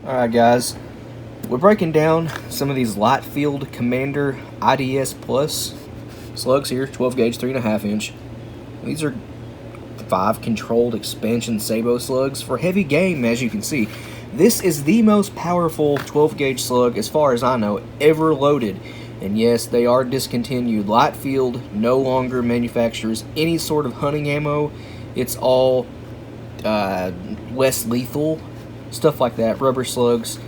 Alright guys, we're breaking down some of these Lightfield Commander IDS Plus slugs here, 12 gauge, 3.5 inch. These are 5 controlled expansion Sabo slugs for heavy game, as you can see. This is the most powerful 12 gauge slug, as far as I know, ever loaded. And yes, they are discontinued. Lightfield no longer manufactures any sort of hunting ammo. It's all less lethal, stuff like that, rubber slugs.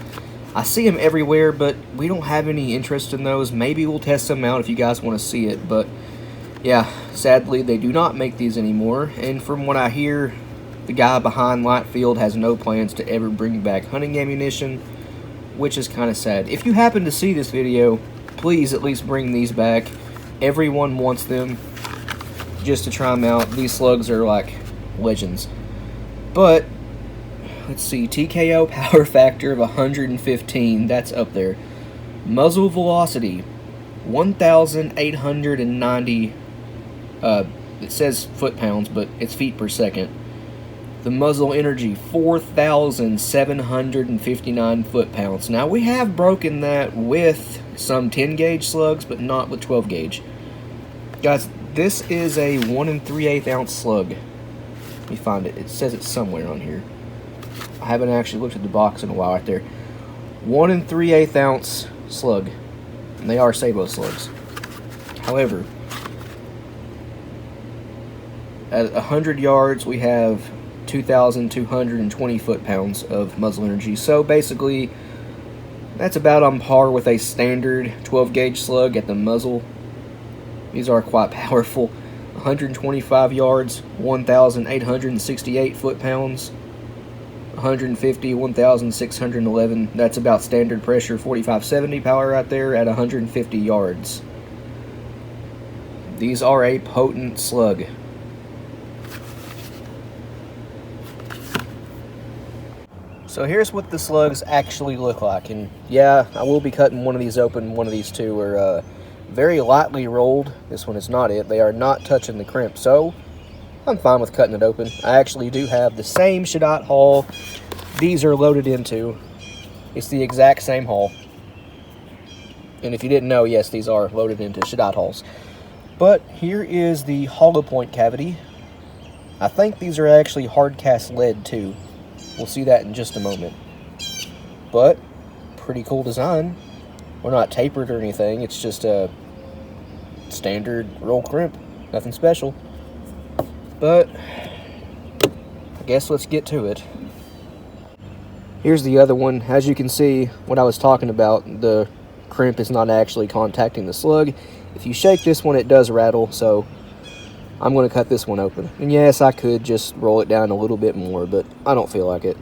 I see them everywhere, but we don't have any interest in those. Maybe we'll test them out if you guys want to see it, but yeah, sadly they do not make these anymore. And from what I hear, the guy behind Lightfield has no plans to ever bring back hunting ammunition, which is kind of sad. If you happen to see this video, please at least bring these back. Everyone wants them, just to try them out. These slugs are like legends. But let's see, TKO power factor of 115, that's up there. Muzzle velocity, 1,890, it says foot-pounds, but it's feet per second. The muzzle energy, 4,759 foot-pounds. Now, we have broken that with some 10-gauge slugs, but not with 12-gauge. Guys, this is a 1 3/8 ounce slug. Let me find it. It says it's somewhere on here. I haven't actually looked at the box in a while right there. 1 3/8 ounce slug. And they are Sabo slugs. However, at 100 yards, we have 2,220 foot-pounds of muzzle energy. So basically, that's about on par with a standard 12-gauge slug at the muzzle. These are quite powerful. 125 yards, 1,868 foot-pounds. 150, 1,611. That's about standard pressure, 4570 power right there at 150 yards. These are a potent slug. So here's what the slugs actually look like. And yeah, I will be cutting one of these open. One of these two are very lightly rolled. This one is not it. They are not touching the crimp. So I'm fine with cutting it open. I actually do have the same Shadot hull these are loaded into. It's the exact same hull. And if you didn't know, yes, these are loaded into Shadot hulls. But here is the hollow point cavity. I think these are actually hard cast lead too. We'll see that in just a moment. But pretty cool design. We're not tapered or anything. It's just a standard roll crimp. Nothing special. But I guess let's get to it. Here's the other one. As you can see, what I was talking about, the crimp is not actually contacting the slug. If you shake this one, it does rattle, so I'm going to cut this one open. And yes, I could just roll it down a little bit more, but I don't feel like it.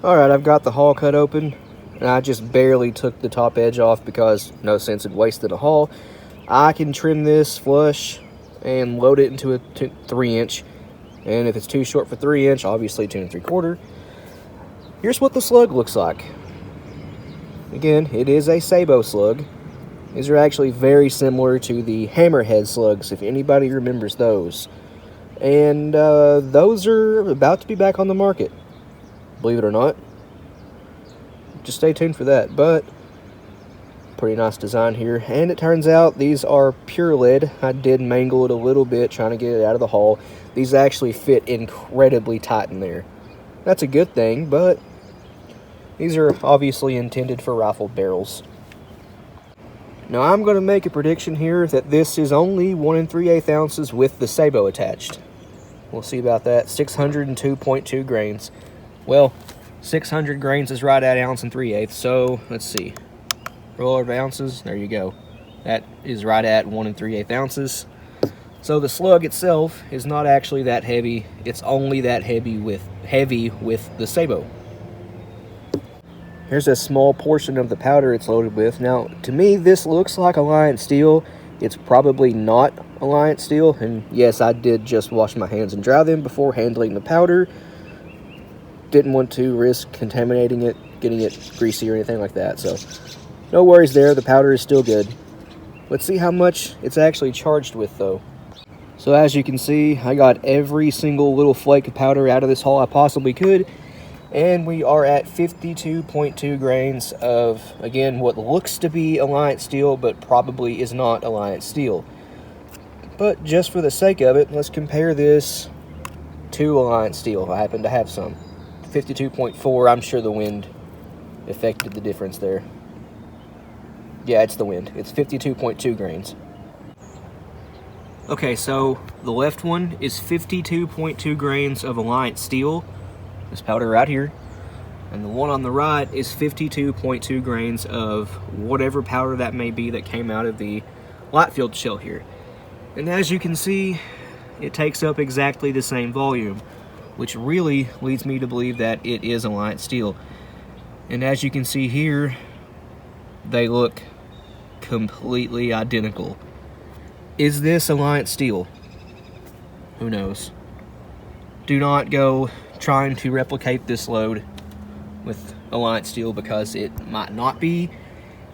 Alright, I've got the hull cut open, and I just barely took the top edge off because no sense in wasting a hull. I can trim this flush and load it into a 3-inch. And if it's too short for 3-inch, obviously 2 3/4. Here's what the slug looks like. Again, it is a Sabo slug. These are actually very similar to the hammerhead slugs, if anybody remembers those. And those are about to be back on the market, believe it or not. Just stay tuned for that. But pretty nice design here. And it turns out these are pure lead. I did mangle it a little bit trying to get it out of the hull. These actually fit incredibly tight in there. That's a good thing, but these are obviously intended for rifle barrels. Now I'm going to make a prediction here that this is only 1 3/8 ounces with the Sabo attached. We'll see about that. 602.2 grains. Well, 600 grains is right at 1 3/8. So let's see. Roller of ounces. There you go. That is right at 1 3/8 ounces. So the slug itself is not actually that heavy. It's only that heavy with the Sabo. Here's a small portion of the powder it's loaded with. Now, to me, this looks like Alliance steel. It's probably not Alliance steel. And yes, I did just wash my hands and dry them before handling the powder. Didn't want to risk contaminating it, getting it greasy or anything like that. So no worries there. The powder is still good. Let's see how much it's actually charged with, though. So as you can see, I got every single little flake of powder out of this hull I possibly could. And we are at 52.2 grains of, again, what looks to be Alliance steel, but probably is not Alliance steel. But just for the sake of it, let's compare this to Alliance steel. I happen to have some. 52.4, I'm sure the wind affected the difference there. Yeah, it's the wind. It's 52.2 grains. Okay, so the left one is 52.2 grains of Alliance steel, this powder right here, and the one on the right is 52.2 grains of whatever powder that may be that came out of the Lightfield shell here. And as you can see, it takes up exactly the same volume, which really leads me to believe that it is Alliance steel. And as you can see here, they look completely identical. Is this Alliance steel? Who knows? Do not go trying to replicate this load with Alliance steel, because it might not be,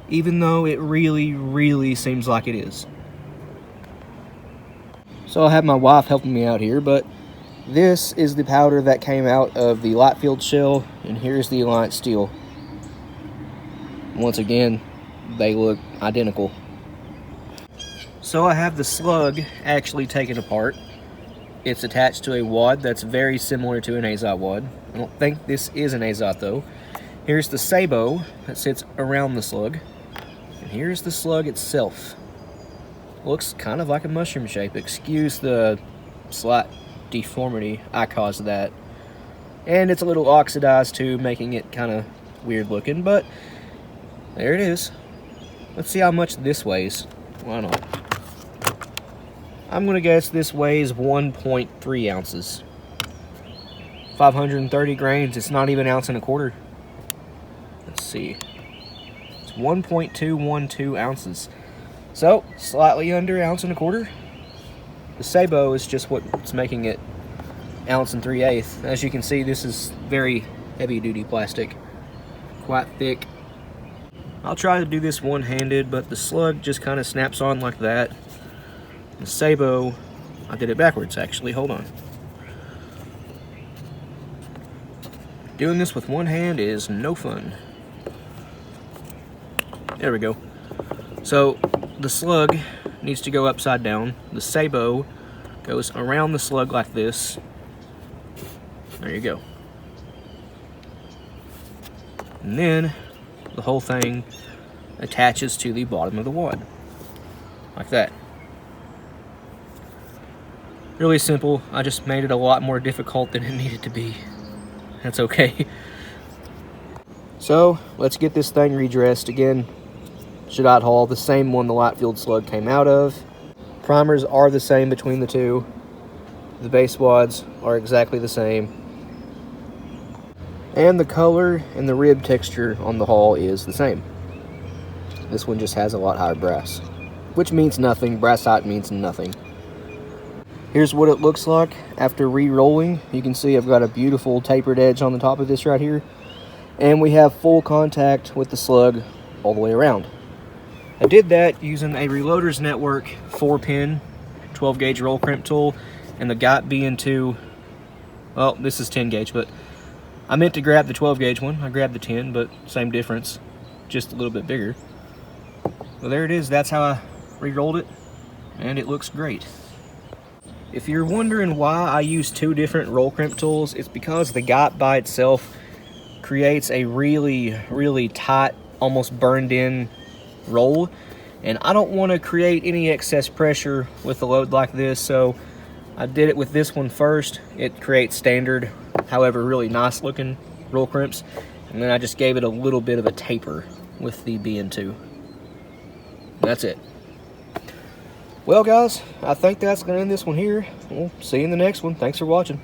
even though it really seems like it is. So I have my wife helping me out here, but this is the powder that came out of the Lightfield shell, and here's the Alliance steel. Once again, they look identical. So I have the Slug actually taken apart. It's attached to a wad that's very similar to an azot wad. I don't think this is an azot though. Here's the sabot that sits around the Slug. And here's the Slug itself. Looks kind of like a mushroom shape. Excuse the slight deformity, I caused that. And it's a little oxidized too, making it kind of weird looking, but there it is. Let's see how much this weighs. Why not? I'm gonna guess this weighs 1.3 ounces. 530 grains, it's not even an ounce and a quarter. Let's see. It's 1.212 ounces. So, slightly under an ounce and a quarter. The sabot is just what's making it ounce and 3/8. As you can see, this is very heavy duty plastic. Quite thick. I'll try to do this one-handed, but the Slug just kind of snaps on like that. The sabot, I did it backwards actually, hold on. Doing this with one hand is no fun. There we go. So the Slug needs to go upside down. The sabot goes around the Slug like this. There you go. And then the whole thing attaches to the bottom of the wad. Like that. Really simple. I just made it a lot more difficult than it needed to be. That's okay. So, let's get this thing redressed again. Shadot Hall, the same one the Lightfield Slug came out of. Primers are the same between the two. The base wads are exactly the same. And the color and the rib texture on the hull is the same. This one just has a lot higher brass, which means nothing. Brass height means nothing. Here's what it looks like after re-rolling. You can see I've got a beautiful tapered edge on the top of this right here. And we have full contact with the Slug all the way around. I did that using a Reloaders Network 4-pin 12-gauge roll crimp tool, and the gap being to, well, this is 10 gauge, but I meant to grab the 12-gauge one. I grabbed the 10, but same difference, just a little bit bigger. Well, there it is. That's how I re-rolled it, and it looks great. If you're wondering why I use two different roll crimp tools, it's because the gap by itself creates a really tight, almost burned in roll, and I don't want to create any excess pressure with a load like this, so I did it with this one first. It creates standard, however really nice looking roll crimps, and then I just gave it a little bit of a taper with the BN2. That's it. Well guys, I think that's going to end this one here. We'll see you in the next one. Thanks for watching.